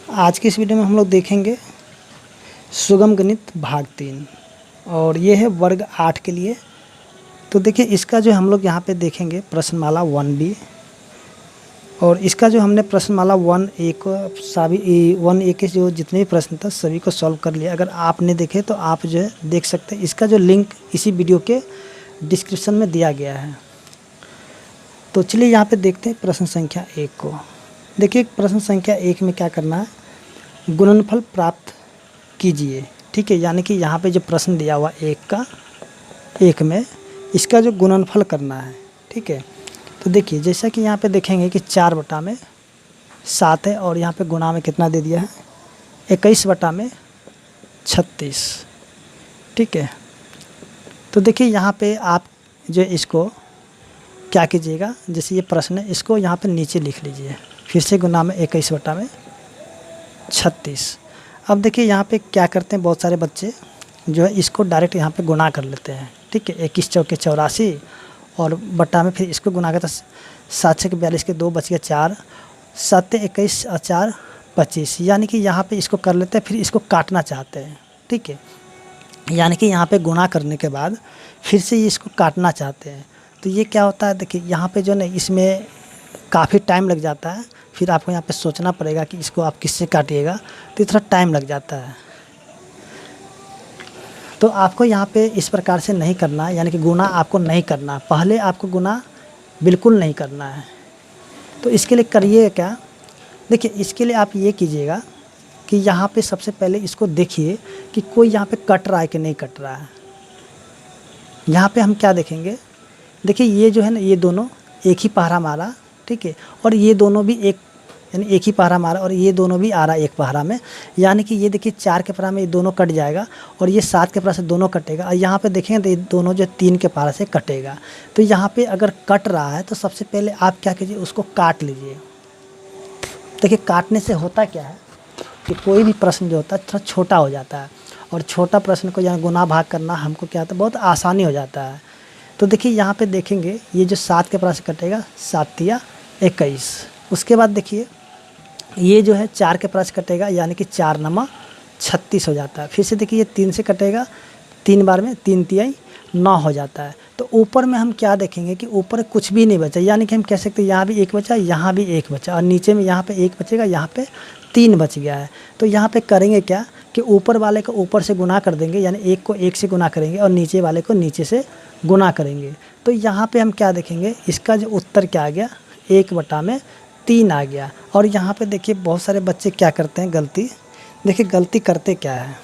आज की इस वीडियो में हम लोग देखेंगे सुगम गणित भाग 3 और ये है वर्ग 8 के लिए। तो देखिए इसका जो हम लोग यहाँ पे देखेंगे प्रश्नमाला 1B और इसका जो हमने प्रश्नमाला 1A को सभी 1A के जो जितने भी प्रश्न था सभी को सॉल्व कर लिया। अगर आपने देखे तो आप जो है देख सकते हैं, इसका जो लिंक इसी वीडियो के डिस्क्रिप्शन में दिया गया है। तो चलिए यहाँ पे देखते हैं प्रश्न संख्या 1 को। देखिए प्रश्न संख्या 1 में क्या करना है, गुणनफल प्राप्त कीजिए। ठीक है, यानी कि यहाँ पे जो प्रश्न दिया हुआ 1 में इसका जो गुणनफल करना है। ठीक है, तो देखिए जैसा कि यहाँ पे देखेंगे कि 4/7 है और यहाँ पे गुणा में कितना दे दिया है 21/36। ठीक है, तो देखिए यहाँ पे आप जो इसको क्या कीजिएगा, जैसे ये प्रश्न है इसको यहाँ पे नीचे लिख लीजिए, फिर से गुणा में 21/36। अब देखिए यहाँ पे क्या करते हैं, बहुत सारे बच्चे जो है इसको डायरेक्ट यहाँ पे गुणा कर लेते हैं। ठीक है, 21 चौके 84 और बटा में फिर इसको गुना करते 7 6 42 के 2 बच गया 4, 7 21 और 4 25, यानी कि यहाँ पे इसको कर लेते हैं, फिर इसको काटना चाहते हैं। ठीक है, यानी कि यहाँ पे गुणा करने के बाद फिर से ये इसको काटना चाहते हैं। तो ये क्या होता है, देखिए यहाँ पे जो है इसमें काफ़ी टाइम लग जाता है, फिर आपको यहाँ पे सोचना पड़ेगा कि इसको आप किससे काटिएगा, तो थोड़ा टाइम लग जाता है। तो आपको यहाँ पे इस प्रकार से नहीं करना है, यानी कि गुणा आपको नहीं करना, पहले आपको गुणा बिल्कुल नहीं करना है। तो इसके लिए करिए क्या, देखिए इसके लिए आप ये कीजिएगा कि यहाँ पे सबसे पहले इसको देखिए कि कोई यहाँ पे कट रहा है कि नहीं कट रहा है। यहाँ पे हम क्या देखेंगे, देखिए ये जो है ना, ये दोनों एक ही पहरा मारा। ठीक है, और ये दोनों भी यानी एक ही पहरा मारा और ये दोनों भी आ रहा है एक पहरा में, यानी कि ये देखिए 4 के पहरा में ये दोनों कट जाएगा और ये 7 के पहरा से दोनों कटेगा। और यहाँ पे देखेंगे तो ये दोनों जो 3 के पहरा से कटेगा। तो यहाँ पे अगर कट रहा है तो सबसे पहले आप क्या कीजिए, उसको काट लीजिए। देखिए काटने से होता क्या है कि कोई भी प्रश्न जो होता है थोड़ा छोटा हो जाता है, और छोटा प्रश्न को यहाँ गुना भाग करना हमको क्या होता है, बहुत आसानी हो जाता है। तो देखिए यहाँ पे देखेंगे ये जो 7 के पहरा से कटेगा 7 तिया 21। उसके बाद देखिए ये जो है 4 के पहरा से कटेगा, यानी कि 4 नमा 36 हो जाता है। फिर से देखिए ये 3 से कटेगा, 3 बार में 3 तिहाई 9 हो जाता है। तो ऊपर में हम क्या देखेंगे कि ऊपर कुछ भी नहीं बचा, यानी कि हम कह सकते हैं यहाँ भी 1 बचा, यहाँ भी 1 बचा, और नीचे में यहाँ पे 1 बचेगा, यहाँ पे 3 बच गया है। तो यहाँ पे करेंगे क्या कि ऊपर वाले को ऊपर से गुना कर देंगे, यानी 1 को 1 से गुना करेंगे और नीचे वाले को नीचे से गुना करेंगे। तो यहाँ पे हम क्या देखेंगे, इसका जो उत्तर क्या आ गया 1/3 आ गया। और यहाँ पे देखिए बहुत सारे बच्चे क्या करते हैं गलती, देखिए गलती करते क्या है,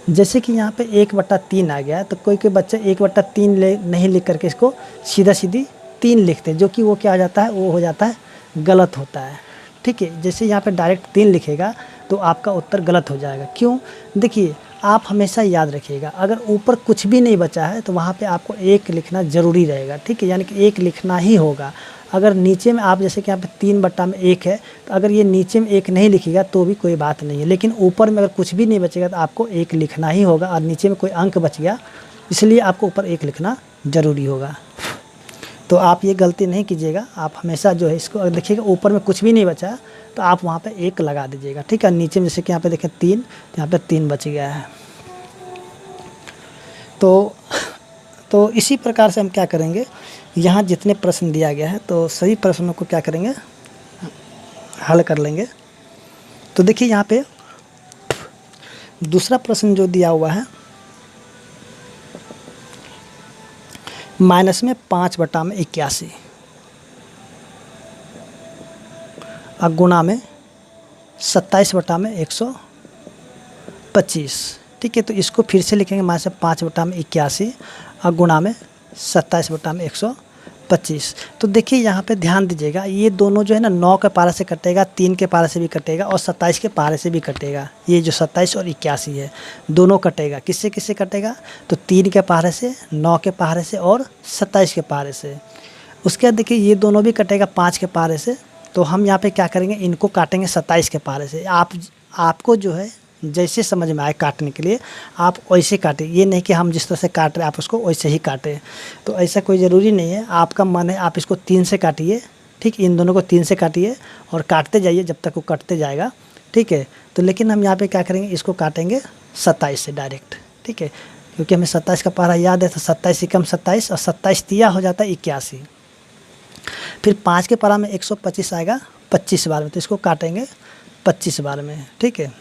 जैसे कि यहाँ पे 1/3 आ गया, तो कोई बच्चा 1/3 नहीं लिख करके इसको सीधा सीधी 3 लिखते हैं, जो कि वो क्या हो जाता है, वो हो जाता है गलत होता है। ठीक है, जैसे यहाँ पे डायरेक्ट 3 लिखेगा तो आपका उत्तर गलत हो जाएगा। क्यों, देखिए आप हमेशा याद रखिएगा, अगर ऊपर कुछ भी नहीं बचा है तो वहाँ पे आपको 1 लिखना ज़रूरी रहेगा। ठीक है, यानी कि 1 लिखना ही होगा। अगर नीचे में आप जैसे कि यहाँ पे 3/1 है, तो अगर ये नीचे में 1 नहीं लिखिएगा तो भी कोई बात नहीं है, लेकिन ऊपर में अगर कुछ भी नहीं बचेगा तो आपको 1 लिखना ही होगा। और नीचे में कोई अंक बच गया इसलिए आपको ऊपर 1 लिखना ज़रूरी होगा। तो आप ये गलती नहीं कीजिएगा, आप हमेशा जो है इसको अगर देखिएगा ऊपर में कुछ भी नहीं बचा तो आप वहाँ पे 1 लगा दीजिएगा। ठीक है, नीचे में जैसे कि यहाँ पे देखें 3, तो यहाँ पे 3 बच गया है। तो इसी प्रकार से हम क्या करेंगे, यहाँ जितने प्रश्न दिया गया है तो सभी प्रश्नों को क्या करेंगे, हल कर लेंगे। तो देखिए यहाँ पे दूसरा प्रश्न जो दिया हुआ है, माइनस में 5/81 और गुणा में 27/125। ठीक है, तो इसको फिर से लिखेंगे, माइनस 5/81 और गुणा में 27/125। तो देखिए यहाँ पे ध्यान दीजिएगा, ये दोनों जो है ना 9 के पारे से कटेगा, 3 के पारे से भी कटेगा और 27 के पारे से भी कटेगा। ये जो 27 और 81 है दोनों कटेगा, किससे किससे कटेगा, तो 3 के पारे से, 9 के पारे से और 27 के पारे से। उसके बाद देखिए ये दोनों भी कटेगा 5 के पारे से। तो हम यहाँ पे क्या करेंगे, इनको काटेंगे 27 के पारे से। आपको जो है जैसे समझ में आए काटने के लिए आप वैसे काटें, ये नहीं कि हम जिस तरह से काट रहे हैं आप उसको वैसे ही काटें। तो ऐसा कोई ज़रूरी नहीं है, आपका मन है आप इसको 3 से काटिए। ठीक, इन दोनों को 3 से काटिए और काटते जाइए जब तक वो कटते जाएगा, ठीक है। तो लेकिन हम यहाँ पे क्या करेंगे, इसको काटेंगे 27 से डायरेक्ट, ठीक है, क्योंकि हमें 27 का पहरा याद है। तो 27 एकम 27 और 27 तिया हो जाता है 81। फिर 5 के पहरा में 125 आएगा 25 बार में, तो इसको काटेंगे 25 बार में, ठीक है।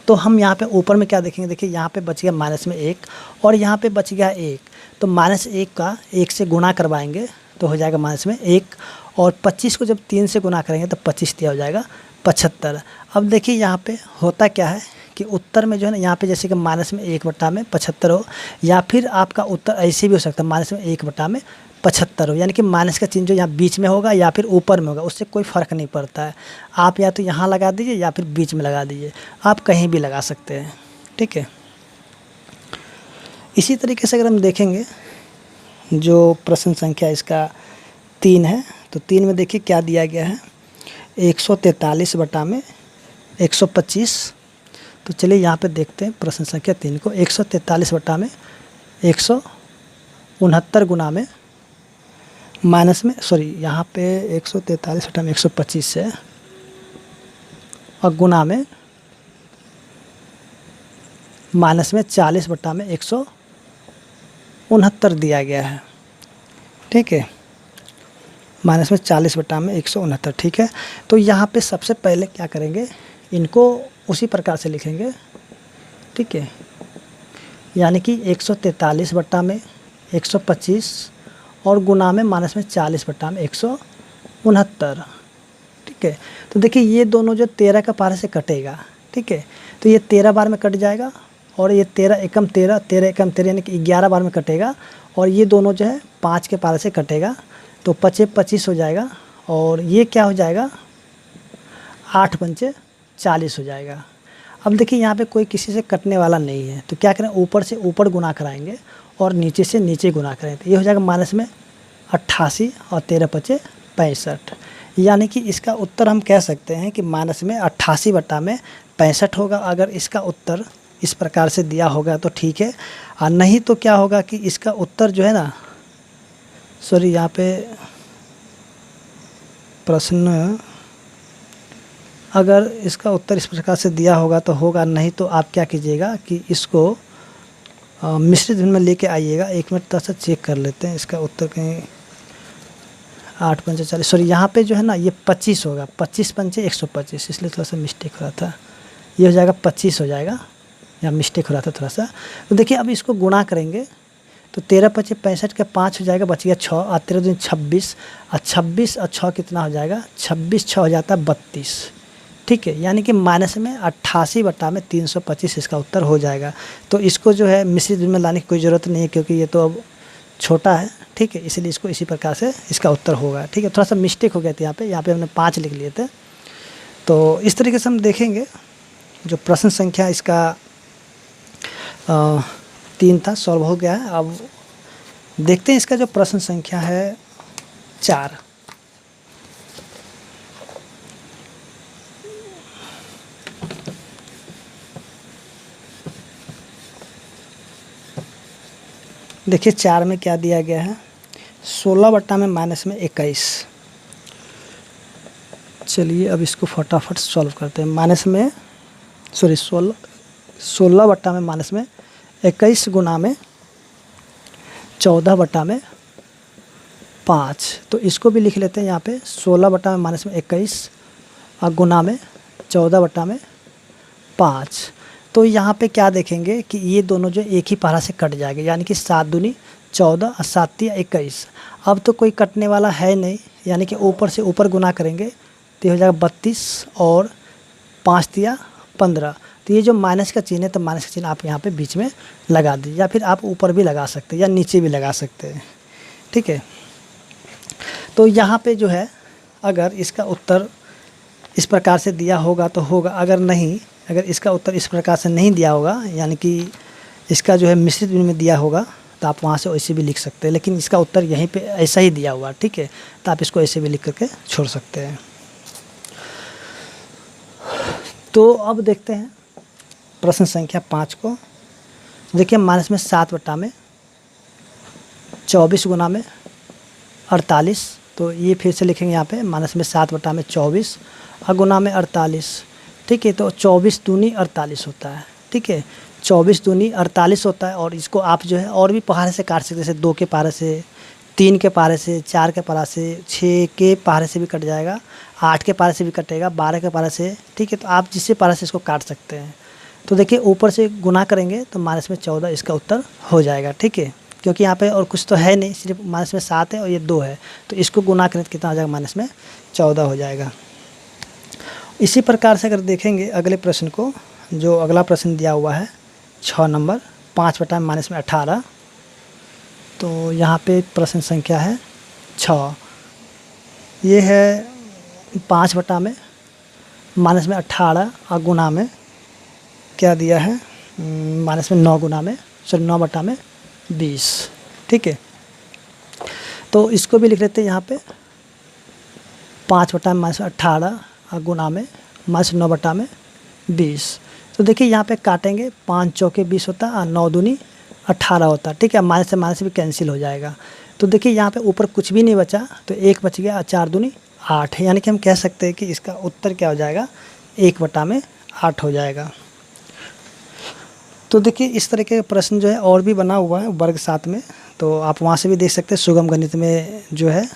तो हम यहाँ पे ऊपर में क्या देखेंगे, देखिए यहाँ पे बच गया माइनस में 1 और यहाँ पे बच गया 1, तो -1 का 1 से गुणा करवाएंगे तो हो जाएगा माइनस में 1, और 25 को जब 3 से गुणा करेंगे तो 25 तिया हो जाएगा 75। अब देखिए यहाँ पे होता क्या है कि उत्तर में जो है ना, यहाँ पे जैसे कि माइनस में 1/75 हो, या फिर आपका उत्तर ऐसे भी हो सकता है माइनस में 1/75 हो, यानी कि माइनस का चिन्ह जो यहाँ बीच में होगा या फिर ऊपर में होगा, उससे कोई फ़र्क नहीं पड़ता है। आप या तो यहाँ लगा दीजिए या फिर बीच में लगा दीजिए, आप कहीं भी लगा सकते हैं, ठीक है। इसी तरीके से अगर हम देखेंगे जो प्रश्न संख्या इसका 3 है, तो 3 में देखिए क्या दिया गया है, 143 बटा में 125। तो चलिए यहाँ पे देखते हैं प्रश्न संख्या 3 को। 143 बटा में 169 गुना में माइनस में, सॉरी यहाँ पे 143 बटा में 125 है और गुना में माइनस में 40 बटा में 169 दिया गया है, ठीक है, माइनस में 40 बटा में 169, ठीक है। तो यहाँ पे सबसे पहले क्या करेंगे, इनको उसी प्रकार से लिखेंगे, ठीक है, यानी कि 143 बटा में 125 और गुना में माइनस में 40 बटा में 169, ठीक है। तो देखिए ये दोनों जो 13 का पारे से कटेगा, ठीक है, तो ये 13 बार में कट जाएगा और ये 13 एकम 13, 13 एकम 13 यानी कि 11 बार में कटेगा, और ये दोनों जो है 5 के पारे से कटेगा, तो 25 25 हो जाएगा, और ये क्या हो जाएगा 8 पंचे 40 हो जाएगा। अब देखिए यहाँ पे कोई किसी से कटने वाला नहीं है, तो क्या करें, ऊपर से ऊपर गुना कराएंगे और नीचे से नीचे गुना करें, तो ये हो जाएगा माइनस में 88 और 13 पचे 65, यानी कि इसका उत्तर हम कह सकते हैं कि माइनस में 88 बटा में 65 होगा। अगर इसका उत्तर इस प्रकार से दिया होगा तो ठीक है, और नहीं तो क्या होगा कि इसका उत्तर जो है ना, सॉरी यहाँ पे प्रश्न, अगर इसका उत्तर इस प्रकार से दिया होगा तो होगा, नहीं तो आप क्या कीजिएगा कि इसको मिश्रित भिन्न में लेके आइएगा। 1 मिनट थोड़ा सा चेक कर लेते हैं इसका उत्तर, कहीं 8 पंचे 40, सॉरी यहाँ पे जो है ना ये 25 होगा, 25 पंचे 125, इसलिए थोड़ा सा मिस्टेक हो रहा था, ये हो जाएगा 25 हो जाएगा, यहाँ मिस्टेक हो रहा था थोड़ा सा। तो देखिए अब इसको गुणा करेंगे तो 13 पचे 65 का 5 हो जाएगा, बच गया 6 और 13 दूनी 26, और 26 और 6 कितना हो जाएगा, 26 6 हो जाता है 32, ठीक है, यानी कि माइनस में 88 बटा में 325 इसका उत्तर हो जाएगा। तो इसको जो है मिश्रित भिन्न में लाने की कोई ज़रूरत नहीं है, क्योंकि ये तो अब छोटा है, ठीक है, इसलिए इसको इसी प्रकार से इसका उत्तर होगा, ठीक है। थोड़ा सा मिस्टेक हो गया था यहाँ पे हमने 5 लिख लिए थे। तो इस तरीके से हम देखेंगे जो प्रश्न संख्या इसका 3 था, सॉल्व हो गया है। अब देखते हैं इसका जो प्रश्न संख्या है 4। देखिए 4 में क्या दिया गया है, 16 बटा में माइनस में 21। चलिए अब इसको फटाफट सॉल्व करते हैं। माइनस में, सॉरी 16 बटा में माइनस में 21 गुना में 14 बटा में 5, तो इसको भी लिख लेते हैं यहाँ पे, 16 बटा में माइनस में 21 और गुना में 14 बटा में 5। तो यहाँ पे क्या देखेंगे कि ये दोनों जो एक ही पारा से कट जाएंगे, यानी कि 7 दूनी 14 और 7 तिया 21। अब तो कोई कटने वाला है नहीं, यानी कि ऊपर से ऊपर गुना करेंगे तो हो जाएगा 32 और 5 तिया 15। तो ये जो माइनस का चिन्ह है, तो माइनस का चिन्ह आप यहाँ पे बीच में लगा दीजिए, या फिर आप ऊपर भी लगा सकते हैं या नीचे भी लगा सकते हैं, ठीक है। तो यहाँ पे जो है अगर इसका उत्तर इस प्रकार से दिया होगा तो होगा, अगर नहीं, अगर इसका उत्तर इस प्रकार से नहीं दिया होगा, यानी कि इसका जो है मिश्रित भिन्न में दिया होगा, तो आप वहाँ से वैसे भी लिख सकते हैं, लेकिन इसका उत्तर यहीं पे ऐसा ही दिया हुआ, ठीक है, तो आप इसको ऐसे भी लिख करके छोड़ सकते हैं। तो अब देखते हैं प्रश्न संख्या 5 को। देखिए माइनस में 7 बटा में 24 गुना में 48 तो ये फिर से लिखेंगे यहाँ पे माइनस में 7/24 और गुना में 48। ठीक है, तो 24 दूनी 48 होता है। ठीक है, 24 दूनी 48 होता है। और इसको आप जो है और भी पहाड़े से काट सकते हैं, जैसे 2 के पहाड़े से, 3 के पहाड़े से, 4 के पहाड़े से, 6 के पहाड़े से भी कट जाएगा, 8 के पहाड़े से भी कटेगा, 12 के पहाड़े से। ठीक है, तो आप जिससे पहाड़े से इसको काट सकते हैं। तो देखिए ऊपर से गुना करेंगे तो माइनस में 14 इसका उत्तर हो जाएगा। ठीक है, क्योंकि यहाँ पे और कुछ तो है नहीं, सिर्फ माइनस में 7 है और ये 2 है, तो इसको गुना करें तो कितना हो जाएगा, माइनस में 14 हो जाएगा। इसी प्रकार से अगर देखेंगे अगले प्रश्न को, जो अगला प्रश्न दिया हुआ है 6 नंबर, 5/-18। तो यहाँ पे प्रश्न संख्या है 6। ये है 5/-18 और गुना में क्या दिया है, माइनस में 9 गुना में, सॉरी 9/20। ठीक है, तो इसको भी लिख लेते हैं यहाँ पे 5/-18 और गुना में माइनस 9/20। तो देखिए यहाँ पे काटेंगे, 5 चौके 20 होता है और 9 दूनी 18 होता है। ठीक है, माइनस से माइनस भी कैंसिल हो जाएगा। तो देखिए यहाँ पे ऊपर कुछ भी नहीं बचा, तो 1 बच गया और 4 दूनी 8 है, यानी कि हम कह सकते हैं कि इसका उत्तर क्या हो जाएगा, 1/8 हो जाएगा। तो देखिए इस तरह के प्रश्न जो है और भी बना हुआ है वर्ग 7 में, तो आप वहाँ से भी देख सकते हैं। सुगम गणित में जो है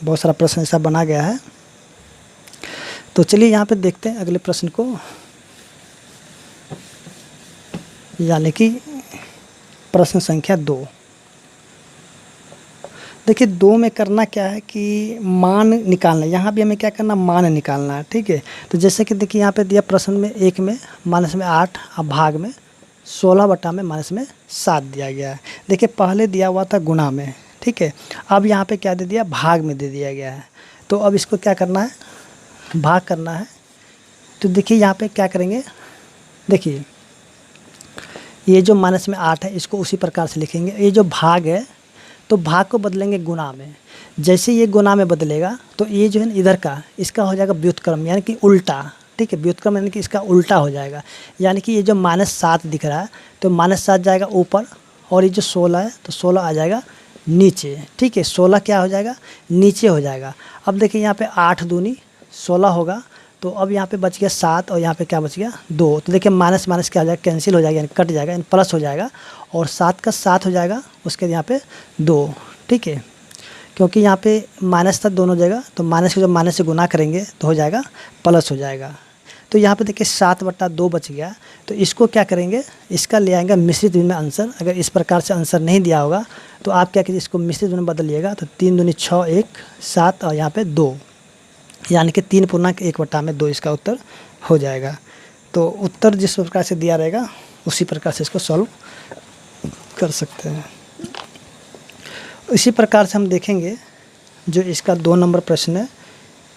बहुत सारा प्रश्न ऐसा बना गया है। तो चलिए यहाँ पे देखते हैं अगले प्रश्न को, यानी कि प्रश्न संख्या 2। देखिए 2 में करना क्या है कि मान निकालना है। यहाँ भी हमें क्या करना, मान निकालना है। ठीक है, तो जैसे कि देखिए यहाँ पे दिया प्रश्न में 1 में माइनस में 8 और भाग में 16/-7 दिया गया है। देखिए पहले दिया हुआ था गुणा में। ठीक है, अब यहाँ पे क्या दे दिया, भाग में दे दिया गया है। तो अब इसको क्या करना है, भाग करना है। तो देखिए यहाँ पे क्या करेंगे, देखिए ये जो माइनस में 8 है इसको उसी प्रकार से लिखेंगे। ये जो भाग है तो भाग को बदलेंगे गुना में। जैसे ये गुना में बदलेगा तो ये जो है ना इधर का, इसका हो जाएगा व्युत्क्रम, यानी कि उल्टा। ठीक है, व्युत्क्रम यानी कि इसका उल्टा हो जाएगा। यानी कि ये जो -7 दिख रहा है तो -7 जाएगा ऊपर, और ये जो 16 है तो 16 आ जाएगा नीचे। ठीक है, 16 क्या हो जाएगा, नीचे हो जाएगा। अब देखिए यहाँ पे 8 दूनी 16 होगा, तो अब यहाँ पे बच गया 7 और यहाँ पे क्या बच गया 2। तो देखिए माइनस माइनस क्या हो जाएगा, कैंसिल हो जाएगा, यानी कट जाएगा, यानी प्लस हो जाएगा, और 7 का 7 हो जाएगा, उसके यहाँ पे 2। ठीक है, क्योंकि यहाँ पे माइनस था दोनों जगह, तो माइनस को जब माइनस से गुना करेंगे तो हो जाएगा प्लस हो जाएगा। तो यहाँ पे देखिए 7/2 बच गया। तो इसको क्या करेंगे, इसका ले आएंगे मिश्रित भिन्न में आंसर। अगर इस प्रकार से आंसर नहीं दिया होगा तो आप क्या कीजिए, इसको मिश्रित भिन्न में बदलिएगा। तो 3 दूनी 6, 1 7 और यहाँ पे 2, यानी कि 3/1/2 इसका उत्तर हो जाएगा। तो उत्तर जिस प्रकार से दिया रहेगा उसी प्रकार से इसको सॉल्व कर सकते हैं। इसी प्रकार से हम देखेंगे जो इसका 2 नंबर प्रश्न है।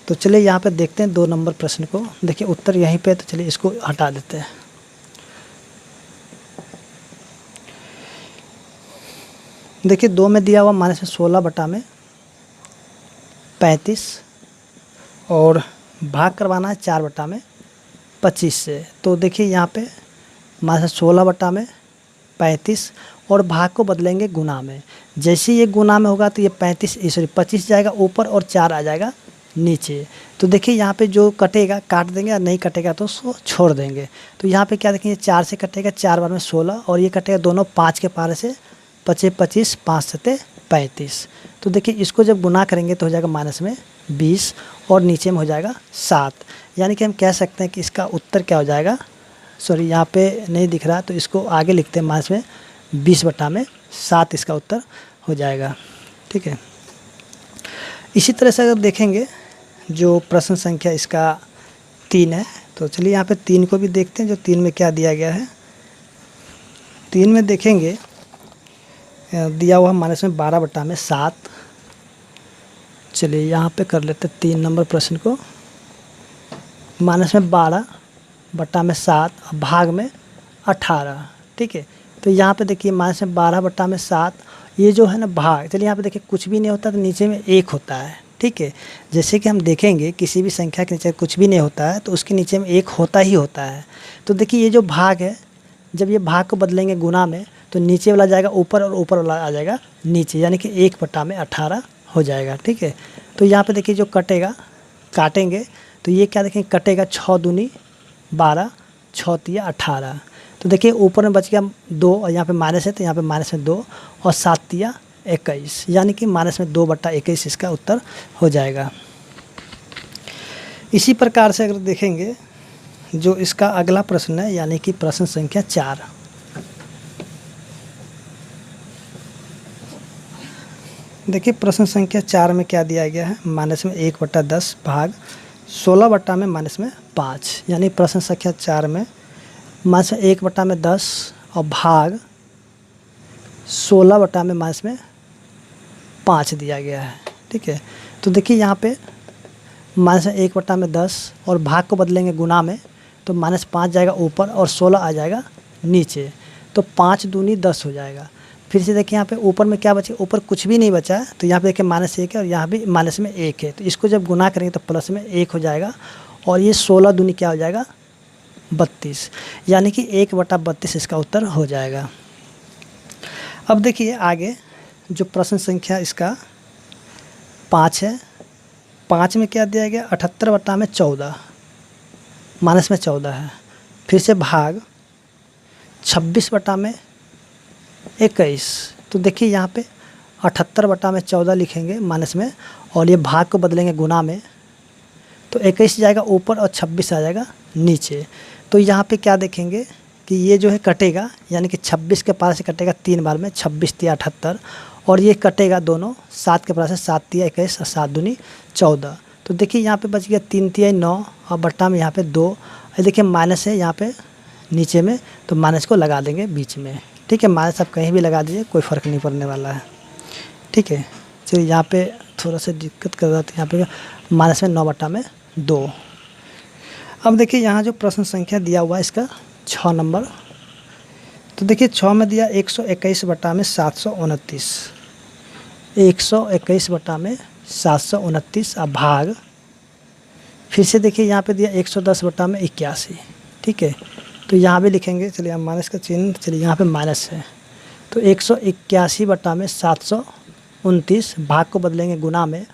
तो चलिए यहाँ पे देखते हैं 2 नंबर प्रश्न को। देखिए उत्तर यहीं पे, तो चलिए इसको हटा देते हैं। देखिए 2 में दिया हुआ माइनस में 16/35 और भाग करवाना है 4/25 से। तो देखिए यहाँ पे माइनस 16/35 और भाग को बदलेंगे गुना में। जैसे ये गुना में होगा तो ये 25 जाएगा ऊपर और 4 आ जाएगा नीचे। तो देखिए यहाँ पे जो कटेगा काट देंगे, और नहीं कटेगा तो उसको छोड़ देंगे। तो यहाँ पे क्या देखेंगे, 4 से कटेगा, 4 बार में 16, और ये कटेगा दोनों 5 के पारे से, 25 25, 5 7 35। तो देखिए इसको जब गुना करेंगे तो हो जाएगा माइनस में 20 और नीचे में हो जाएगा 7। यानी कि हम कह सकते हैं कि इसका उत्तर क्या हो जाएगा, सॉरी यहाँ पे नहीं दिख रहा, तो इसको आगे लिखते हैं, माइनस में 20/7 इसका उत्तर हो जाएगा। ठीक है, इसी तरह से अगर देखेंगे जो प्रश्न संख्या इसका 3 है, तो चलिए यहाँ पे 3 को भी देखते हैं, जो 3 में क्या दिया गया है। 3 में देखेंगे दिया हुआ माइनस में 12/7। चलिए यहाँ पे कर लेते 3 नंबर प्रश्न को। माइनस में 12/7 और भाग में 18। ठीक है, तो यहाँ पे देखिए माइनस में 12/7, ये जो है ना भाग, चलिए यहाँ पे देखिए कुछ भी नहीं होता तो नीचे में 1 होता है। ठीक है, जैसे कि हम देखेंगे किसी भी संख्या के नीचे कुछ भी नहीं होता है तो उसके नीचे में 1 होता ही होता है। तो देखिए ये जो भाग है, जब ये भाग को बदलेंगे गुना में तो नीचे वाला जाएगा ऊपर और ऊपर वाला आ जाएगा नीचे, यानी कि 1/18 हो जाएगा। ठीक है, तो यहाँ पे देखिए जो कटेगा, काटेंगे तो ये क्या देखेंगे कटेगा, 6 दूनी 12, 6 तिया 18। तो देखिए ऊपर में बच गया 2 और यहाँ पे माइनस है तो यहाँ पे माइनस में 2 और 7 तिया 21, यानी कि माइनस में 2/21 इसका उत्तर हो जाएगा। इसी प्रकार से अगर देखेंगे जो इसका अगला प्रश्न है, यानी कि प्रश्न संख्या 4। देखिए प्रश्न संख्या 4 में क्या दिया गया है, माइनस में 1/10 भाग 16 बट्टा में माइनस में 5, यानी प्रश्न संख्या 4 में माइनस में 1/10 और भाग 16 बट्टा में माइनस में 5 दिया गया है। ठीक है, तो देखिए यहाँ पे माइनस 1/10 और भाग को बदलेंगे गुना में, तो -5 जाएगा ऊपर और 16 आ जाएगा नीचे, तो 5 दूनी 10 हो जाएगा। फिर से देखिए यहाँ पे ऊपर में क्या बचे, ऊपर कुछ भी नहीं बचा है, तो यहाँ पे देखिए -1 है और यहाँ भी माइनस में 1 है, तो इसको जब गुना करेंगे तो प्लस में 1 हो जाएगा और ये 16 दूनी क्या हो जाएगा 32, यानी कि 1/32 इसका उत्तर हो जाएगा। अब देखिए आगे जो प्रश्न संख्या इसका 5 है, 5 में क्या दिया गया 78 बट्टा में 14, माइनस में 14 है। फिर से भाग 26 बट्टा में 21, तो देखिए यहाँ पे 78 बट्टा में 14 लिखेंगे माइनस में और ये भाग को बदलेंगे गुना में, तो 21 जाएगा ऊपर और 26 आ जाएगा नीचे। तो यहाँ पे क्या देखेंगे कि ये जो है कटेगा, यानी कि 26 के पास से कटेगा 3 बार में, 26 तिया 78 और ये कटेगा दोनों 7 के पास से 7 तिया 21 और 7 दूनी 14। तो देखिए यहाँ पे बच गया 3 तिया 9 और बट्टा में यहाँ पे 2, देखिए माइनस है यहाँ पे नीचे में, तो माइनस को लगा देंगे बीच में। ठीक है, माइनस आप कहीं भी लगा दीजिए, कोई फ़र्क नहीं पड़ने वाला है। ठीक है, चलिए यहाँ पे थोड़ा सा दिक्कत कर रहा था, यहाँ पे माइनस में 9 बट्टा में 2। अब देखिए यहाँ जो प्रश्न संख्या दिया हुआ है इसका 6 नंबर, तो देखिए 6 में दिया 121 बट्टा में 729, 121 बट्टा में 729 अब भाग, फिर से देखिए यहाँ पे दिया 110 बट्टा में 81। ठीक है, तो यहाँ भी लिखेंगे, चलिए हम माइनस का चिन्ह, चलिए यहाँ पे माइनस है, तो 181 बट्टा में 729 भाग को बदलेंगे गुना में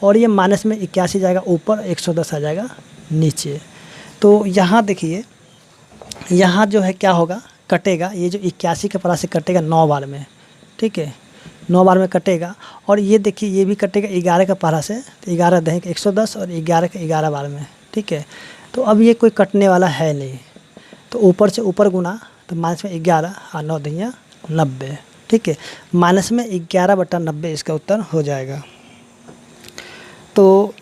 और ये माइनस में 81 जाएगा ऊपर, 110 आ जाएगा नीचे। तो यहाँ देखिए यहाँ जो है क्या होगा कटेगा, ये जो 81 के पास से कटेगा 9 बार में। ठीक है, 9 बार में कटेगा और ये देखिए ये भी कटेगा 11 का पारा से, तो 11 दहें 110 और 11 के 11 बार में। ठीक है, तो अब ये कोई कटने वाला है नहीं, तो ऊपर से ऊपर गुना, तो माइनस में 11 और 9 दहिया 90। ठीक है, माइनस में 11/90 इसका उत्तर हो जाएगा। तो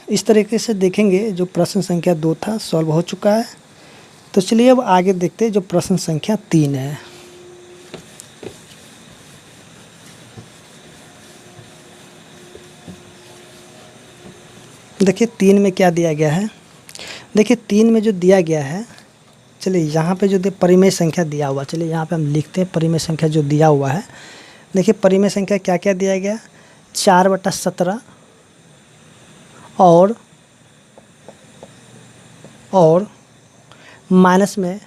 इस तरीके से देखेंगे जो प्रश्न संख्या 2 था सॉल्व हो चुका है। तो चलिए अब आगे देखते हैं जो प्रश्न संख्या 3 है। देखिए 3 में क्या दिया गया है, देखिए 3 में जो दिया गया है, चलिए यहाँ पे जो परिमेय संख्या दिया हुआ, चलिए यहाँ पे हम लिखते हैं परिमेय संख्या जो दिया हुआ है। देखिए परिमेय संख्या क्या क्या दिया गया, 4/17 और माइनस में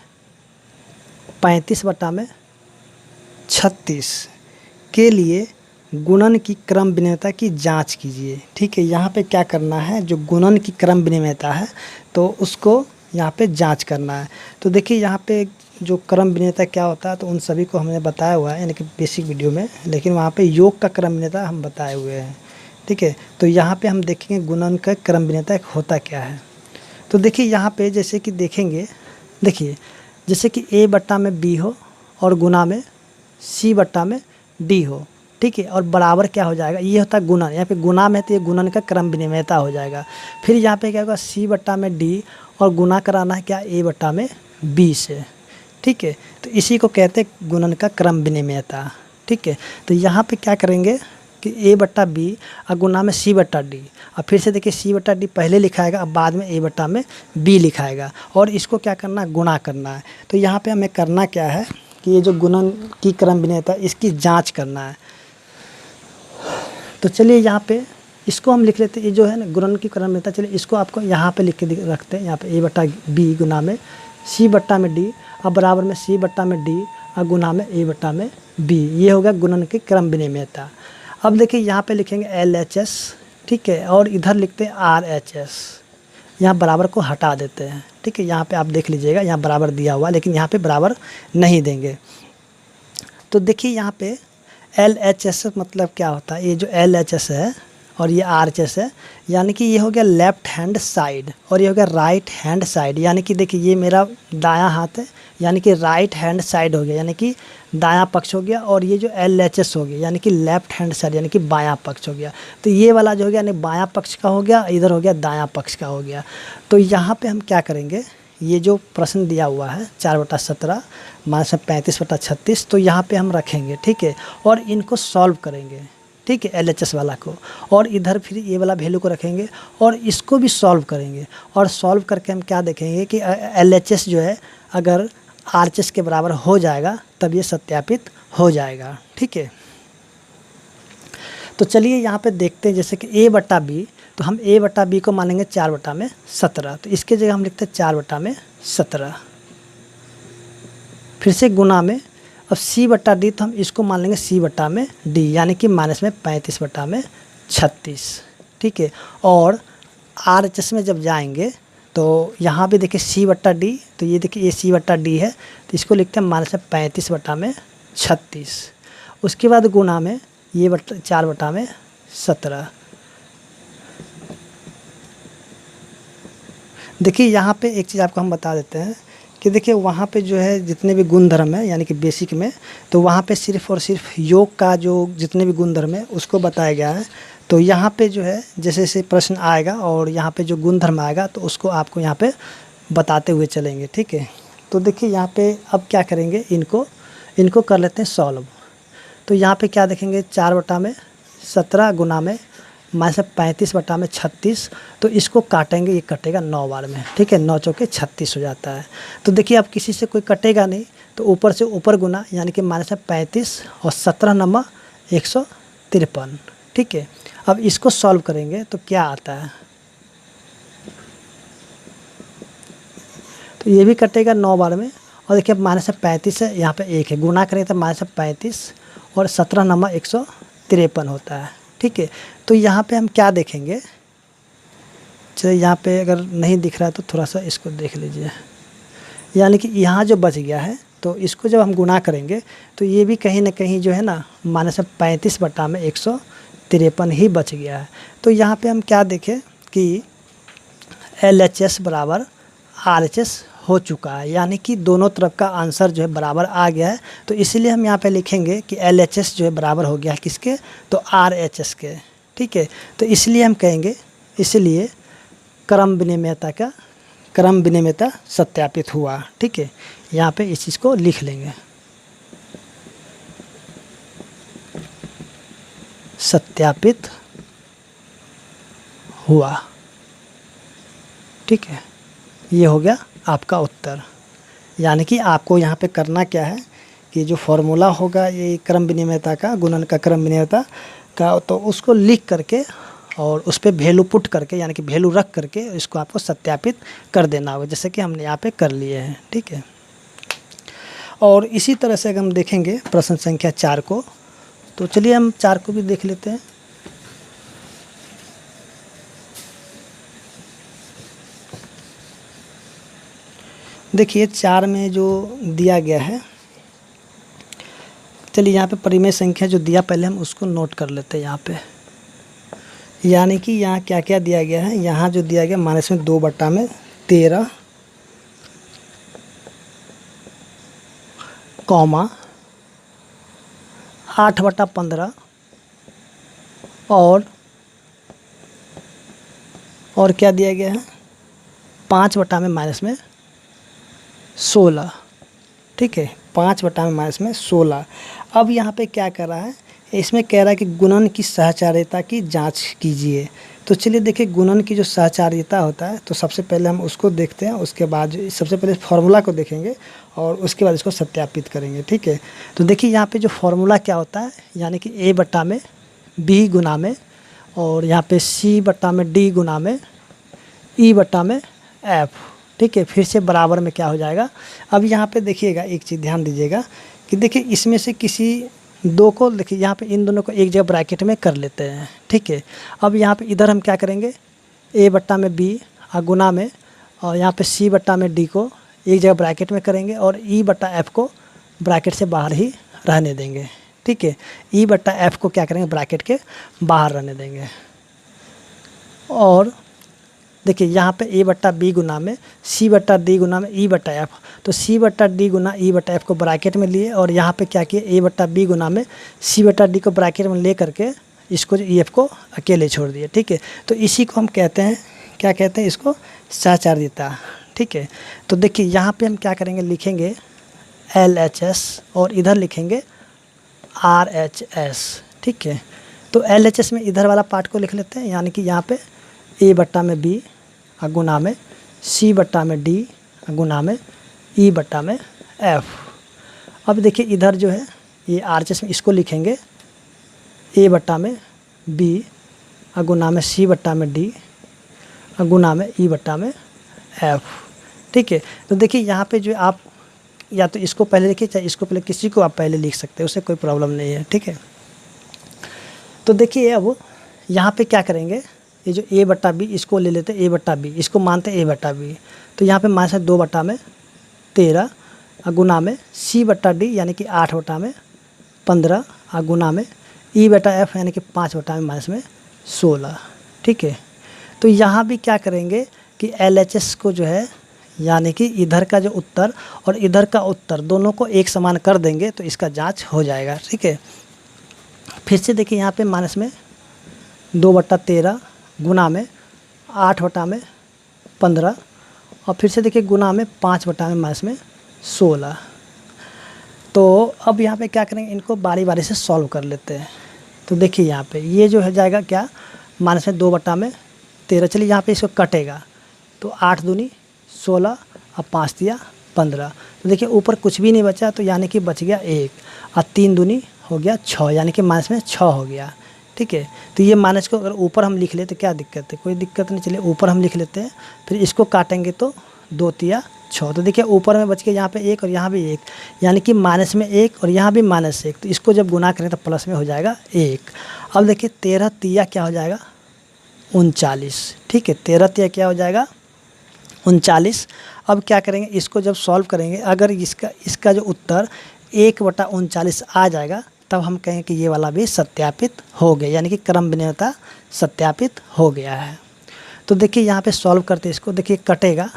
35 बट्टा में 36 के लिए गुणन की क्रम विनिमयता की जांच कीजिए। ठीक है, यहाँ पे क्या करना है, जो गुणन की क्रम विनिमयता है तो उसको यहाँ पे जांच करना है। तो देखिए यहाँ पे जो क्रम विनिमयता क्या होता है तो उन सभी को हमने बताया हुआ है, यानी कि बेसिक वीडियो में, लेकिन वहाँ पे योग का क्रम विनिमयता हम बताए हुए हैं। ठीक है, तो यहाँ पे हम देखेंगे गुणन का क्रम विनिमयता होता क्या है। तो देखिए यहाँ पे जैसे कि देखेंगे, देखिए जैसे कि A बट्टा में B हो और गुना में C बट्टा में D हो। ठीक है, और बराबर क्या हो जाएगा, ये होता है गुणन, यहाँ पे गुना में तो ये गुणन का क्रम विनिमयता हो जाएगा। फिर यहाँ पे क्या होगा C बट्टा में D और गुना कराना है क्या A बट्टा में B से। ठीक है, तो इसी को कहते हैं गुणन का क्रम विनिमयता। ठीक है, तो यहाँ पे क्या करेंगे कि A बट्टा B और गुना में C बट्टा D, और फिर से देखिए C बट्टा D पहले लिखाएगा, अब बाद में A बट्टा में B लिखाएगा और इसको क्या करना है, गुणा करना है। तो यहाँ पे हमें करना क्या है कि ये जो गुणन की क्रम विनिमयता इसकी जांच करना है। तो चलिए यहाँ पे इसको हम लिख लेते हैं, ये जो है ना गुणन की क्रम विनिमयता, चलिए इसको आपको यहाँ पे लिख के रखते हैं। यहाँ पे A बट्टा B गुना में C बट्टा में D और बराबर में C बट्टा में D और गुना में A बट्टा में B, ये होगा गुणन की क्रम विनिमयता। अब देखिए यहाँ पे लिखेंगे LHS ठीक है, और इधर लिखते हैं RHS, यहाँ बराबर को हटा देते हैं। ठीक है, यहाँ पे आप देख लीजिएगा, यहाँ बराबर दिया हुआ लेकिन यहाँ पे बराबर नहीं देंगे। तो देखिए यहाँ पे LHS मतलब क्या होता है, ये जो LHS है और ये RHS है, यानी कि ये हो गया लेफ़्ट हैंड साइड और ये हो गया राइट हैंड साइड। यानी कि देखिए ये मेरा दायां हाथ है, यानी कि राइट हैंड साइड हो गया, यानी कि दायां पक्ष हो गया। और ये जो LHS हो गया यानी कि लेफ़्ट हैंड साइड, यानी कि बायां पक्ष हो गया। तो ये वाला जो हो गया यानी बायां पक्ष का हो गया, इधर हो गया दायां पक्ष का हो गया। तो यहाँ पे हम क्या करेंगे, ये जो प्रश्न दिया हुआ है 4/17 माइनस 35/36, तो यहाँ पे हम रखेंगे। ठीक है, और इनको सॉल्व करेंगे। ठीक है, LHS वाला को, और इधर फिर ये वाला वैल्यू को रखेंगे और इसको भी सॉल्व करेंगे। और सॉल्व करके हम क्या देखेंगे कि LHS जो है अगर RHS के बराबर हो जाएगा तब ये सत्यापित हो जाएगा। ठीक है, तो चलिए यहाँ पे देखते हैं, जैसे कि A/B, तो हम A/B को मानेंगे 4/17। तो इसके जगह हम लिखते हैं 4/17, फिर से गुना में। अब C/D तो हम इसको मान लेंगे C/D, यानी कि माइनस में 35/36। ठीक है, और RHS में जब जाएंगे तो यहाँ भी देखिए C/D, तो ये देखिए ये C/D है, तो इसको लिखते हैं माइनस में 35/36। उसके बाद गुना में ये 4/17। देखिए यहाँ पे एक चीज़ आपको हम बता देते हैं कि देखिए वहाँ पे जो है जितने भी गुणधर्म है यानी कि बेसिक में, तो वहाँ पे सिर्फ़ और सिर्फ योग का जो जितने भी गुणधर्म है उसको बताया गया है। तो यहाँ पे जो है जैसे जैसे प्रश्न आएगा और यहाँ पे जो गुणधर्म आएगा तो उसको आपको यहाँ पे बताते हुए चलेंगे। ठीक है, तो देखिए यहाँ पे अब क्या करेंगे, इनको कर लेते हैं सॉल्व। तो यहाँ पे क्या देखेंगे, 4/17 गुना में माइनस 35/36, तो इसको काटेंगे, ये कटेगा 9 बार में। ठीक है, 9 चौके 36 हो जाता है। तो देखिए अब किसी से कोई कटेगा नहीं, तो ऊपर से ऊपर गुना, यानी कि माइनस 35 और 17 नंबर 153। ठीक है, अब इसको सॉल्व करेंगे तो क्या आता है, तो ये भी कटेगा 9 बार में। और देखिए अब माइनस 35 है, यहाँ पे 1 है, गुना करेंगे तो माइनस 35 और 17 नंबर 153 होता है। ठीक है, तो यहाँ पे हम क्या देखेंगे, चलिए यहाँ पे अगर नहीं दिख रहा है तो थोड़ा सा इसको देख लीजिए, यानी कि यहाँ जो बच गया है तो इसको जब हम गुना करेंगे तो ये भी कहीं ना कहीं जो है ना माइनस 35/153 ही बच गया है। तो यहाँ पे हम क्या देखें कि LHS बराबर RHS हो चुका है, यानी कि दोनों तरफ का आंसर जो है बराबर आ गया है। तो इसलिए हम यहाँ पे लिखेंगे कि LHS जो है बराबर हो गया है किसके, तो RHS के। ठीक है, तो इसलिए हम कहेंगे, इसलिए क्रम विनिमयता सत्यापित हुआ। ठीक है, यहाँ पे इस चीज़ को लिख लेंगे, सत्यापित हुआ। ठीक है, ये हो गया आपका उत्तर। यानी कि आपको यहाँ पे करना क्या है कि जो फॉर्मूला होगा ये क्रम विनिमयता का, गुणन का क्रम विनिमयता का, तो उसको लिख करके और उस पर वैल्यू पुट करके यानी कि वैल्यू रख करके इसको आपको सत्यापित कर देना होगा, जैसे कि हमने यहाँ पे कर लिए हैं। ठीक है, और इसी तरह से अगर हम देखेंगे प्रश्न संख्या 4 को, तो चलिए हम 4 को भी देख लेते हैं। देखिए 4 में जो दिया गया है, चलिए यहाँ पे परिमेय संख्या जो दिया पहले हम उसको नोट कर लेते हैं यहाँ पे। यानी कि यहाँ क्या क्या दिया गया है, यहाँ जो दिया गया माइनस में 2/13 कॉमा 8/15 और क्या दिया गया है 5/-16। ठीक है, 5/-16। अब यहाँ पे क्या कर रहा है, इसमें कह रहा है कि गुणन की सहचार्यता की जांच कीजिए। तो चलिए देखिए गुणन की जो सहचार्यता होता है तो सबसे पहले हम उसको देखते हैं, उसके बाद सबसे पहले फार्मूला को देखेंगे और उसके बाद इसको सत्यापित करेंगे। ठीक है, तो देखिए यहाँ पे जो फार्मूला क्या होता है, यानी कि A/B गुना में और यहाँ पे C/D गुना में E/F। ठीक है, फिर से बराबर में क्या हो जाएगा। अब यहाँ पे देखिएगा एक चीज़ ध्यान दीजिएगा कि देखिए इसमें से किसी दो को देखिए यहाँ पे इन दोनों को एक जगह ब्रैकेट में कर लेते हैं, ठीक है। अब यहाँ पे इधर हम क्या करेंगे, ए बट्टा में बी गुना में, और यहाँ पे सी बट्टा में डी को एक जगह ब्रैकेट में करेंगे और ई बट्टा एफ को ब्रैकेट से बाहर ही रहने देंगे, ठीक है। ई बट्टा एफ को क्या करेंगे, ब्रैकेट के बाहर रहने देंगे। और देखिए यहाँ पे ए बट्टा बी गुना में सी बट्टा डी गुना में ई बट्टा एफ, तो सी बट्टा डी गुना ई बट्टा एफ को ब्रैकेट में लिए और यहाँ पे क्या किए, ए बट्टा बी गुना में सी बट्टा डी को ब्रैकेट में ले करके इसको जो ई एफ को अकेले छोड़ दिए, ठीक है। तो इसी को हम कहते हैं, क्या कहते हैं, इसको सहचार्यता, ठीक है। तो देखिए यहाँ पे हम क्या करेंगे, लिखेंगे LHS और इधर लिखेंगे RHS, ठीक है। तो LHS में इधर वाला पार्ट को लिख लेते हैं, यानी कि यहाँ पे ए बट्टा में बी गुना में सी बट्टा में डी गुना में ई बट्टा में एफ। अब देखिए इधर जो है ये RHS में इसको लिखेंगे ए बट्टा में बी गुना में सी बट्टा में डी गुना में ई बट्टा में एफ, ठीक है। तो देखिए यहाँ पे जो आप या तो इसको पहले लिखिए, चाहे इसको पहले, किसी को आप पहले लिख सकते हैं, उससे कोई प्रॉब्लम नहीं है, ठीक है। तो देखिए अब यहाँ पे क्या करेंगे, ये जो ए बट्टा बी इसको ले लेते हैं, ए बट्टा बी इसको मानते हैं ए बट्टा बी, तो यहाँ पे माइनस 2 बट्टा में 13 गुना में सी बट्टा डी यानी कि 8 बट्टा में 15 गुना में ई बट्टा एफ यानी कि 5 बट्टा में माइनस में 16, ठीक है। तो यहाँ भी क्या करेंगे कि LHS को जो है यानी कि इधर का जो उत्तर और इधर का उत्तर दोनों को एक समान कर देंगे तो इसका जांच हो जाएगा, ठीक है। फिर से देखिए यहाँ पे माइनस में 2 बट्टा 13 गुना में 8 बट्टा में 15 और फिर से देखिए गुना में 5 बट्टा में माइनस में 16। तो अब यहाँ पे क्या करेंगे, इनको बारी बारी से सॉल्व कर लेते हैं। तो देखिए यहाँ पे ये जो है जाएगा क्या, माइनस में 2 बट्टा में 13, चलिए यहाँ पे इसको कटेगा तो 8 दूनी 16 और 5 दिया 15। तो देखिए ऊपर कुछ भी नहीं बचा, तो यानी कि बच गया 1 और 3 दूनी हो गया 6 यानी कि माइनस में 6 हो गया, ठीक है। तो ये माइनस को अगर ऊपर हम लिख लेते क्या दिक्कत है, कोई दिक्कत नहीं, चलिए ऊपर हम लिख लेते हैं। फिर इसको काटेंगे तो 2 तिया 6, तो देखिए ऊपर में बच के यहाँ पे 1 और यहाँ भी 1 यानी कि माइनस में 1 और यहाँ भी माइनस 1, तो इसको जब गुना करें तो प्लस में हो जाएगा 1। अब देखिए 13 तिया क्या हो जाएगा 39, ठीक है। 13 तिया क्या हो जाएगा 39। अब क्या करेंगे, इसको जब सॉल्व करेंगे अगर इसका जो उत्तर 1/39 आ जाएगा तब हम कहेंगे कि ये वाला भी सत्यापित हो गया, यानी कि क्रम भिन्नता सत्यापित हो गया है। तो देखिए यहाँ पे सॉल्व करते हैं इसको, देखिए कटेगा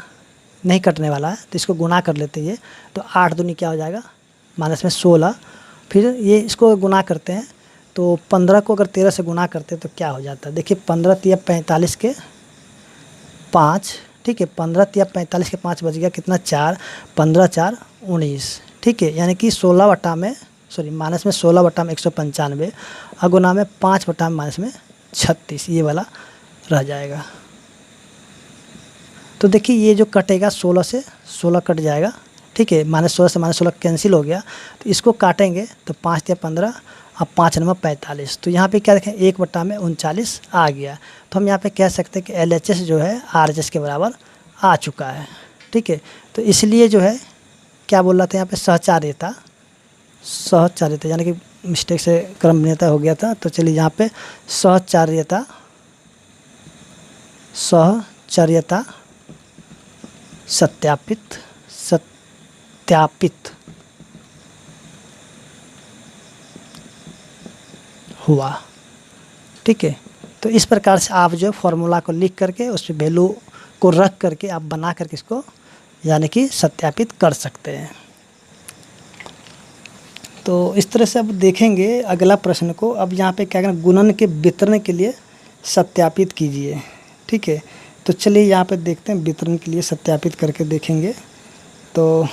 नहीं, कटने वाला है, तो इसको गुना कर लेते हैं। तो 8 दूनी क्या हो जाएगा माइनस में 16, फिर ये इसको गुना करते हैं तो 15 को अगर 13 से गुना करते हैं तो क्या हो जाता है, देखिए 15 तिया 45 के 5, ठीक है। 15 तिया 45 के 5 बच गया कितना 4, 15 4 19, ठीक है। यानी कि 16 बट्टा में माइनस में 16 बट्टा में 195 और गुना में 5 बट्टा में माइनस में 36, ये वाला रह जाएगा। तो देखिए ये जो कटेगा 16 से 16 कट जाएगा, ठीक है। -16 से -16 कैंसिल हो गया, तो इसको काटेंगे तो 5 तिया 15 और 5 9 45, तो यहाँ पे क्या देखें 1/39 आ गया। तो हम यहाँ पे कह सकते हैं कि LHS जो है RHS के बराबर आ चुका है, ठीक है। तो इसलिए जो है क्या बोल रहा था यहाँ पे सहचार्यता यानी कि मिस्टेक से क्रम भिन्नता हो गया था, तो चलिए यहाँ पे सहचार्यता सत्यापित हुआ, ठीक है। तो इस प्रकार से आप जो फॉर्मूला को लिख करके उस पर वैल्यू को रख करके आप बना करके इसको यानी कि सत्यापित कर सकते हैं। तो इस तरह से अब देखेंगे अगला प्रश्न को। अब यहाँ पे क्या करना, गुणन के वितरण के लिए सत्यापित कीजिए, ठीक है। तो चलिए यहाँ पे देखते हैं वितरण के लिए सत्यापित करके देखेंगे। तो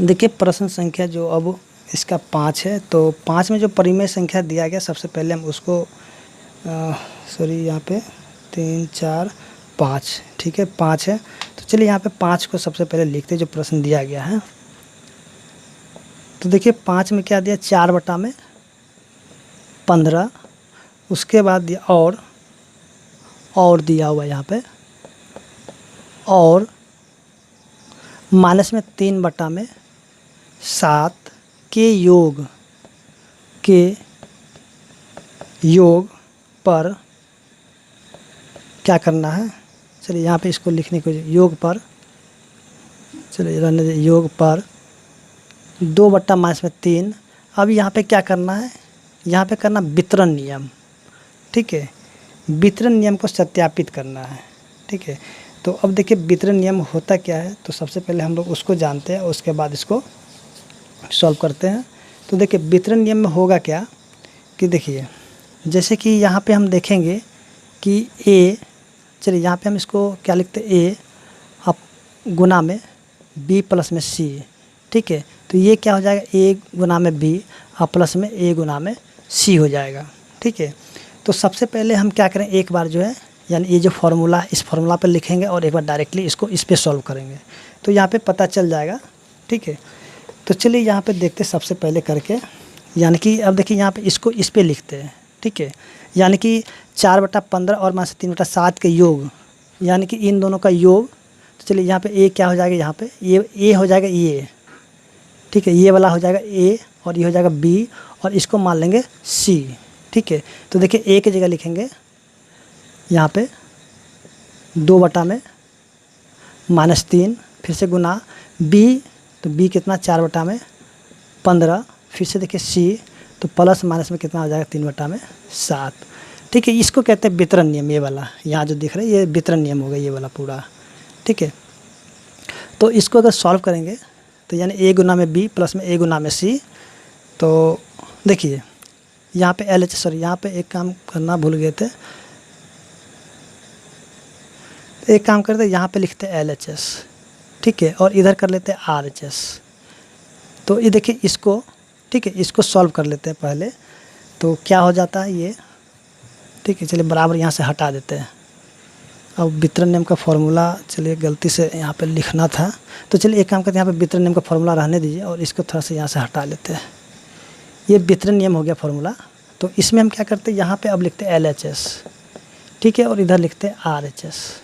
देखिए प्रश्न संख्या जो अब इसका 5 है, तो 5 में जो परिमेय संख्या दिया गया सबसे पहले हम उसको यहाँ पे 3 4 5, ठीक है 5 है। तो चलिए यहाँ पे 5 को सबसे पहले लिखते हैं जो प्रश्न दिया गया है। तो देखिए 5 में क्या दिया, 4/15। उसके बाद दिया और दिया हुआ यहाँ पे, और माइनस में 3/7 के योग पर क्या करना है। चलिए यहाँ पे इसको लिखने को योग पर, चलिए रहने दे, योग पर 2/-3। अब यहाँ पे क्या करना है, यहाँ पे करना वितरण नियम, ठीक है। वितरण नियम को सत्यापित करना है, ठीक है। तो अब देखिए वितरण नियम होता क्या है, तो सबसे पहले हम लोग उसको जानते हैं, उसके बाद इसको सॉल्व करते हैं। तो देखिए वितरण नियम में होगा क्या कि देखिए जैसे कि यहाँ पे हम देखेंगे कि ए, चलिए यहाँ पे हम इसको क्या लिखते हैं, ए अब गुना में बी प्लस में सी, ठीक है। तो ये क्या हो जाएगा, ए गुना में बी और प्लस में ए गुना में सी हो जाएगा, ठीक है। तो सबसे पहले हम क्या करें, एक बार जो है यानी ये जो फार्मूला है इस फार्मूला पर लिखेंगे और एक बार डायरेक्टली इसको इस पे सॉल्व करेंगे, तो यहाँ पे पता चल जाएगा, ठीक है। तो चलिए यहाँ पे देखते सबसे पहले करके, यानी कि अब देखिए यहाँ पे इसको इस पे लिखते हैं, ठीक है। यानी कि 4/15 और माइनस 3/7 के योग, यानी कि इन दोनों का योग। तो चलिए यहाँ पे ए क्या हो जाएगा, यहाँ पे ये ए हो जाएगा ये, ठीक है। ये वाला हो जाएगा ए और ये हो जाएगा बी और इसको मान लेंगे सी, ठीक है। तो देखिए ए की जगह लिखेंगे यहाँ पे 2/-3 फिर से गुना बी, तो बी कितना 4/15, फिर से देखिए सी, तो प्लस माइनस में कितना हो जाएगा 3/7, ठीक है। इसको कहते हैं वितरण नियम, ये वाला यहाँ जो दिख रहा है ये वितरण नियम होगा ये वाला पूरा, ठीक है। तो इसको अगर सॉल्व करेंगे तो यानी ए गुना में बी प्लस में ए गुना में सी, तो देखिए यहाँ पे एल एच, सॉरी यहाँ पे एक काम करना भूल गए थे, एक काम करते यहाँ पे लिखते एल एच एस, ठीक है, और इधर कर लेते हैं आर एच एस। तो ये देखिए इसको, ठीक है, इसको सॉल्व कर लेते हैं पहले, तो क्या हो जाता है ये, ठीक है। चलिए बराबर यहाँ से हटा देते हैं। अब वितरण नियम का फॉर्मूला, चलिए गलती से यहाँ पे लिखना था, तो चलिए एक काम करते हैं यहाँ पे वितरण नियम का फॉर्मूला रहने दीजिए और इसको थोड़ा सा यहाँ से हटा लेते हैं। ये वितरण नियम हो गया फॉर्मूला। तो इसमें हम क्या करते हैं, यहाँ पे अब लिखते हैं एल एच एस, ठीक है, और इधर लिखते हैं R H S.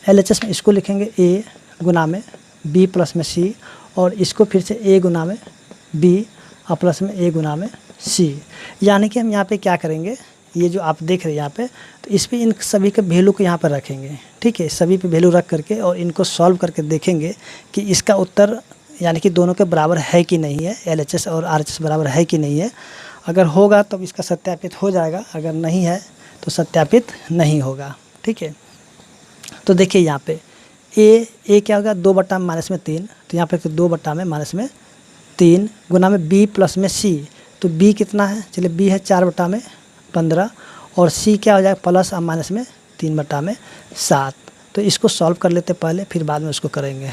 L H S में इसको लिखेंगे ए गुना में बी प्लस में सी, और इसको फिर से ए गुना में बी और प्लस में ए गुना में सी। यानी कि हम यहाँ पे क्या करेंगे, ये जो आप देख रहे हैं यहाँ पे, तो इस पे इन सभी के वैल्यू को यहाँ पर रखेंगे, ठीक है। सभी पे वैल्यू रख करके और इनको सॉल्व करके देखेंगे कि इसका उत्तर यानी कि दोनों के बराबर है कि नहीं है, एल एच एस और आर एच एस बराबर है कि नहीं है। अगर होगा तो इसका सत्यापित हो जाएगा, अगर नहीं है तो सत्यापित नहीं होगा, ठीक है। तो देखिए यहाँ पे ए क्या होगा, 2/-3, तो यहाँ पे 2/-3 गुना में बी प्लस में सी, तो बी कितना है, चलिए बी है 4/15 और सी क्या हो जाएगा प्लस और माइनस में 3/7। तो इसको सॉल्व कर लेते पहले, फिर बाद में उसको करेंगे।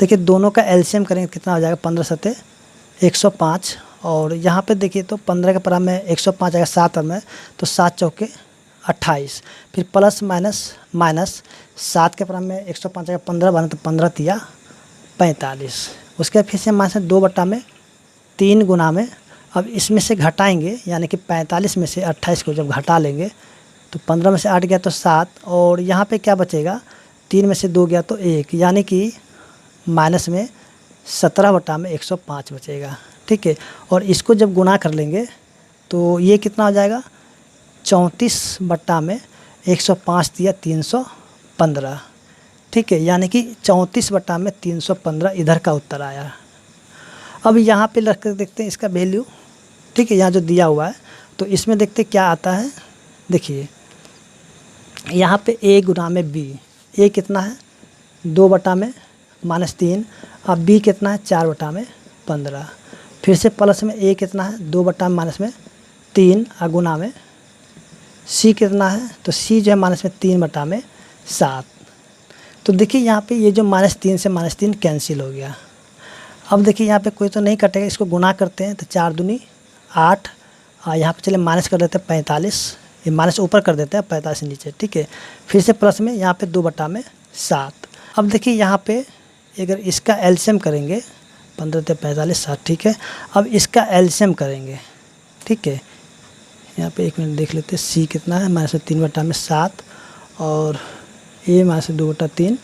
देखिए दोनों का एलसीएम करेंगे कितना हो जाएगा, 15×7 = 105, और यहाँ पे देखिए तो 15 के परा में 105 आएगा 7 में, तो 7×4 = 28, फिर प्लस माइनस 7 के परा में 105 आएगा 15 बना, तो 15×3 = 45। उसके बाद फिर से माइनस 2/3 गुना में, अब इसमें से घटाएंगे यानी कि 45 में से 28 को जब घटा लेंगे तो 15 में से 8 गया तो 7, और यहाँ पे क्या बचेगा, 3 में से 2 गया तो 1, यानी कि माइनस में 17/105 बचेगा, ठीक है। और इसको जब गुना कर लेंगे तो ये कितना हो जाएगा, 34/105 दिया 315, ठीक है। यानी कि 34/315 इधर का उत्तर आया। अब यहाँ पे रख कर देखते हैं इसका वैल्यू, ठीक है, यहाँ जो दिया हुआ है तो इसमें देखते क्या आता है। देखिए यहाँ पे ए गुना में बी, ए कितना है 2/-3, अब बी कितना है 4/15, फिर से प्लस में ए कितना है 2/-3 और गुना में सी कितना है, तो सी जो है -3/7। तो देखिए यहाँ पे ये जो -3 से -3 कैंसिल हो गया। अब देखिए यहाँ पे कोई तो नहीं कटेगा, इसको गुना करते हैं तो 4 दूनी 8, और यहाँ पे चले माइनस कर देते हैं 45, ये माइनस ऊपर कर देते हैं 45 नीचे, ठीक है। फिर से प्लस में यहाँ पे 2/7। अब देखिए यहाँ पे अगर इसका एलसीएम करेंगे 15 × 45 60, ठीक है। अब इसका एलसीएम करेंगे, ठीक है। यहाँ पे 1 मिनट देख लेते हैं, सी कितना है, -3/7 और ए -2/3,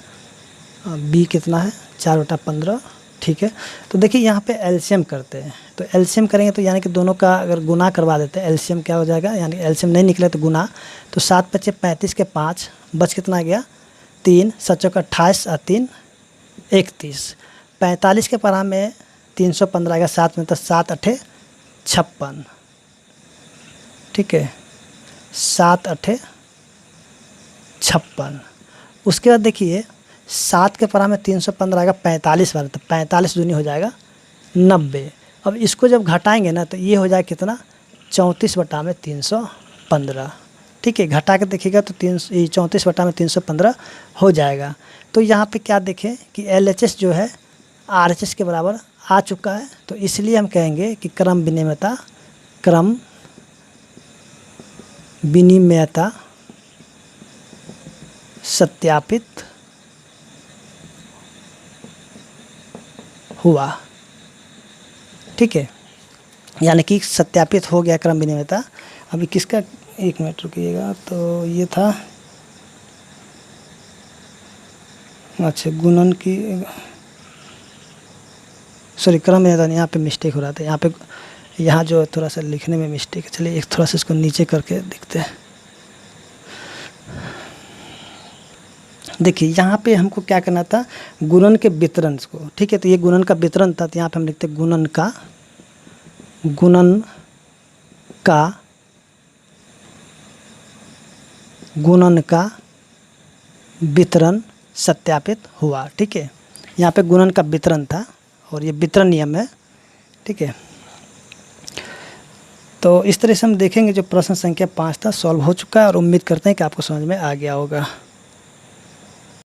बी कितना है 4/15, ठीक है। तो देखिए यहाँ पे एलसीएम करते हैं, तो एलसीएम करेंगे तो यानी कि दोनों का अगर गुना करवा देते हैं, एलसीएम क्या हो जाएगा, यानी एलसीएम नहीं निकले तो गुना, तो 7 × 5 = 35 के 5 बच कितना गया 3, 7 × 28 और 3 31, 45 के पढ़ा में 315 आएगा 7 में, तो 7 × 8 = 56, ठीक है, 7 × 8 = 56। उसके बाद देखिए 7 के पढ़ा में 315 आएगा 45 बार, तो 45 दूनी हो जाएगा 90। अब इसको जब घटाएंगे ना तो ये हो जाएगा कितना 34/315, ठीक है। घटा के देखिएगा तो 34/315 हो जाएगा। तो यहाँ पे क्या देखें कि LHS जो है RHS के बराबर आ चुका है, तो इसलिए हम कहेंगे कि क्रम विनिमयता सत्यापित हुआ, ठीक है, यानी कि सत्यापित हो गया क्रम विनिमयता। अभी किसका, 1 मिनट रुकिएगा, तो ये था अच्छा गुणन की, सॉरी क्रम विनिमयता, यहाँ पे मिस्टेक हो रहा था, यहाँ जो थोड़ा सा लिखने में मिस्टेक है। चलिए एक थोड़ा सा इसको नीचे करके देखते हैं। देखिए यहाँ पे हमको क्या करना था, गुणन के वितरण को, ठीक है। तो ये गुणन का वितरण था, तो यहाँ पे हम लिखते हैं गुणन का वितरण सत्यापित हुआ, ठीक है। यहाँ पे गुणन का वितरण था और ये वितरण नियम है, ठीक है। तो इस तरह से हम देखेंगे जो प्रश्न संख्या 5 था सॉल्व हो चुका है और उम्मीद करते हैं कि आपको समझ में आ गया होगा।